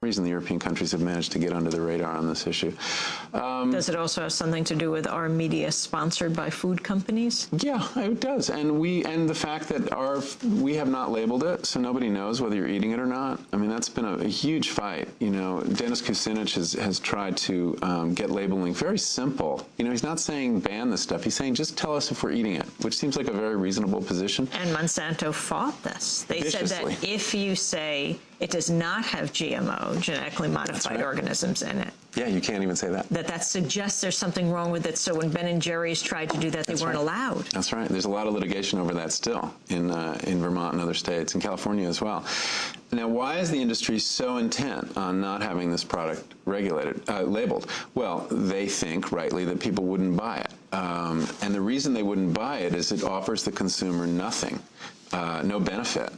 reason the European countries have managed to get under the radar on this issue. Does it also have something to do with our media sponsored by food companies? Yeah, it does. And the fact that we have not labeled it, so nobody knows whether you're eating it or not. I mean, that's been a huge fight. You know, Dennis Kucinich has tried to get labeling very simple. You know, he's not saying ban this stuff. He's saying just tell us if we're eating it, which seems like a very reasonable position. And Monsanto fought this. They viciously said that if you say it does not have GMO, genetically modified organisms in it. Yeah, you can't even say that. That suggests there's something wrong with it. So when Ben & Jerry's tried to do that, they weren't allowed. That's right. There's a lot of litigation over that still in Vermont and other states, in California as well. Now, why is the industry so intent on not having this product regulated, labeled? Well, they think, rightly, that people wouldn't buy it. And the reason they wouldn't buy it is it offers the consumer nothing. No benefit.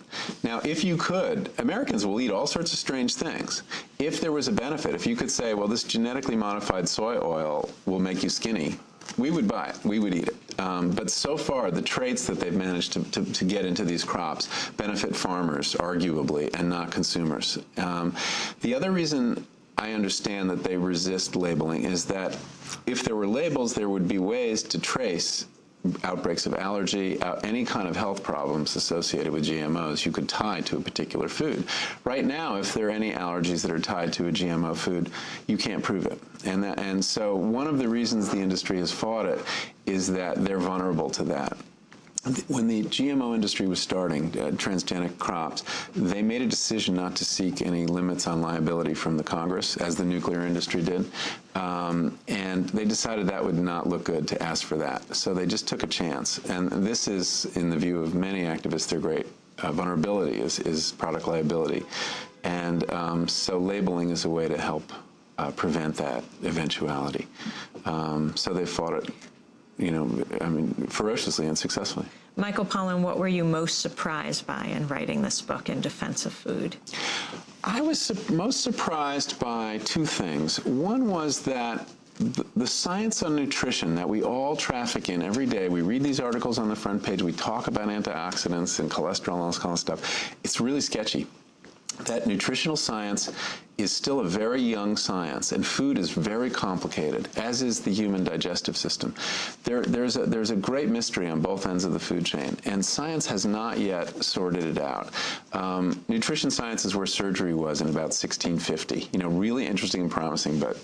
Now, if you could, Americans will eat all sorts of strange things. If there was a benefit, if you could say, well, this genetically modified soy oil will make you skinny, we would buy it. We would eat it. But so far, the traits that they've managed to get into these crops benefit farmers, arguably, and not consumers. The other reason I understand that they resist labeling is that if there were labels, there would be ways to trace outbreaks of allergy, any kind of health problems associated with GMOs you could tie to a particular food. Right now, if there are any allergies that are tied to a GMO food, you can't prove it. And so one of the reasons the industry has fought it is that they're vulnerable to that. When the GMO industry was starting, transgenic crops, they made a decision not to seek any limits on liability from the Congress, as the nuclear industry did. And they decided that would not look good to ask for that. So they just took a chance. And this is, in the view of many activists, their great vulnerability is product liability. And so labeling is a way to help prevent that eventuality. So they fought it, you know, I mean, ferociously and successfully. Michael Pollan, what were you most surprised by in writing this book in defense of food? I was most surprised by two things. One was that the science on nutrition that we all traffic in every day, we read these articles on the front page, we talk about antioxidants and cholesterol and all this kind of stuff, it's really sketchy. That nutritional science is still a very young science, and food is very complicated, as is the human digestive system. There's a great mystery on both ends of the food chain, and science has not yet sorted it out. Nutrition science is where surgery was in about 1650. You know, really interesting and promising, but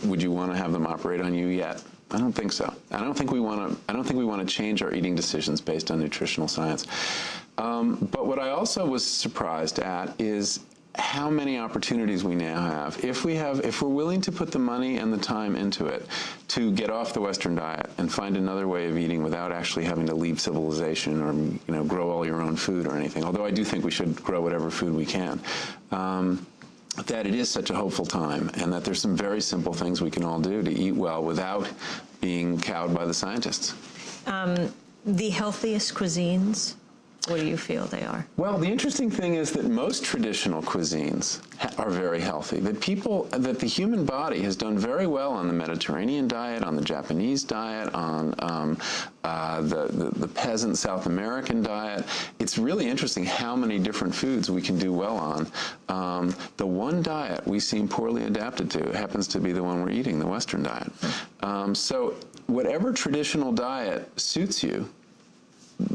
would you want to have them operate on you yet? I don't think so. I don't think we want to change our eating decisions based on nutritional science. But what I also was surprised at is how many opportunities we now have. If we're willing to put the money and the time into it to get off the Western diet and find another way of eating without actually having to leave civilization or, you know, grow all your own food or anything, although I do think we should grow whatever food we can, that it is such a hopeful time, and that there's some very simple things we can all do to eat well without being cowed by the scientists. The healthiest cuisines, what do you feel they are? Well, the interesting thing is that most traditional cuisines are very healthy. That the human body has done very well on the Mediterranean diet, on the Japanese diet, on the peasant South American diet. It's really interesting how many different foods we can do well on. The one diet we seem poorly adapted to happens to be the one we're eating, the Western diet. So whatever traditional diet suits you,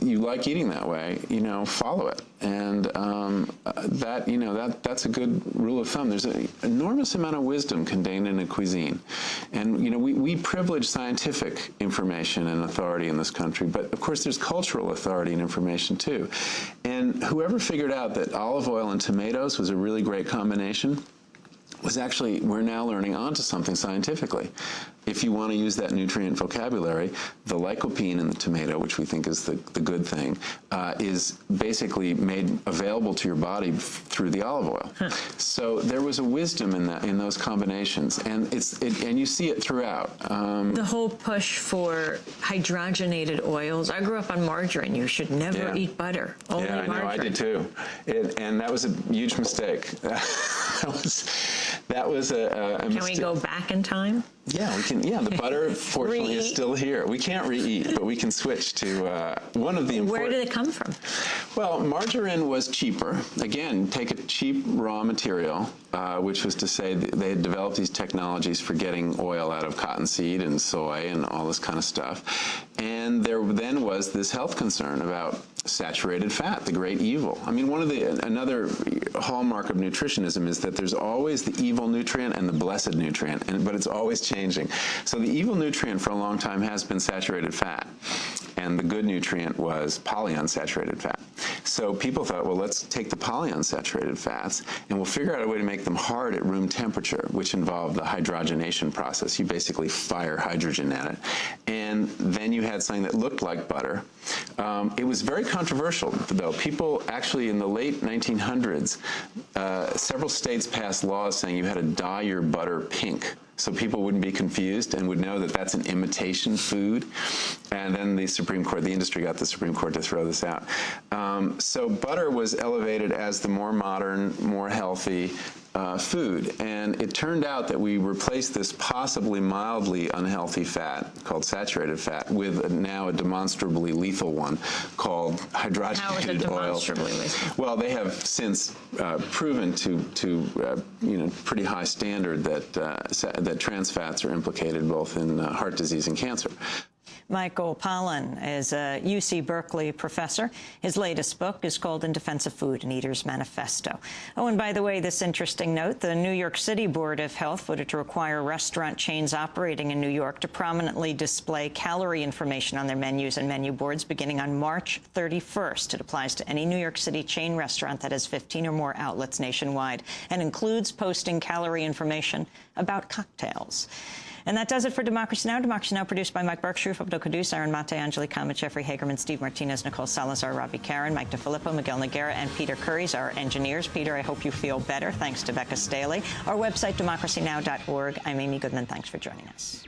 you like eating that way, you know, follow it. And that's a good rule of thumb. There's an enormous amount of wisdom contained in a cuisine. And, you know, we privilege scientific information and authority in this country, but of course there's cultural authority and information too. And whoever figured out that olive oil and tomatoes was a really great combination was actually, we're now learning onto something scientifically. If you want to use that nutrient vocabulary, the lycopene in the tomato, which we think is the good thing, is basically made available to your body through the olive oil. So there was a wisdom in those combinations, and you see it throughout. The whole push for hydrogenated oils. I grew up on margarine. You should never eat butter. Only margarine. I know, I did too. And that was a huge mistake. That was a Can mistake. we go back in time? Yeah, we can. Yeah, the butter, fortunately, is still here. We can't re-eat, but we can switch to one of the important... Where did it come from? Well, margarine was cheaper. Again, take a cheap raw material, which was to say they had developed these technologies for getting oil out of cottonseed and soy and all this kind of stuff. And there then was this health concern about saturated fat, the great evil. I mean, another hallmark of nutritionism is that there's always the evil nutrient and the blessed nutrient, but it's always changing. So the evil nutrient for a long time has been saturated fat, and the good nutrient was polyunsaturated fat. So people thought, well, let's take the polyunsaturated fats and we'll figure out a way to make them hard at room temperature, which involved the hydrogenation process. You basically fire hydrogen at it. And then you had something that looked like butter. It was very controversial, though. People actually, in the late 1900s, several states passed laws saying you had to dye your butter pink, so people wouldn't be confused and would know that that's an imitation food. And then the Supreme Court, the industry got the Supreme Court to throw this out. So butter was elevated as the more modern, more healthy food. And it turned out that we replaced this possibly mildly unhealthy fat, called saturated fat, with now a demonstrably lethal one called hydrogenated oil. How is it demonstrably lethal? Well, they have since proven to pretty high standard that trans fats are implicated both in heart disease and cancer. Michael Pollan is a UC Berkeley professor. His latest book is called In Defense of Food, An Eater's Manifesto. Oh, and by the way, this interesting note, the New York City Board of Health voted to require restaurant chains operating in New York to prominently display calorie information on their menus and menu boards beginning on March 31st. It applies to any New York City chain restaurant that has 15 or more outlets nationwide and includes posting calorie information about cocktails. And that does it for Democracy Now! Democracy Now! Produced by Mike Berkshire, Abdul Kudus, Aaron Mate, Angeli Kama, Jeffrey Hagerman, Steve Martinez, Nicole Salazar, Robbie Karen, Mike DeFilippo, Miguel Noguera, and Peter Curries, our engineers. Peter, I hope you feel better. Thanks to Becca Staley. Our website, democracynow.org. I'm Amy Goodman. Thanks for joining us.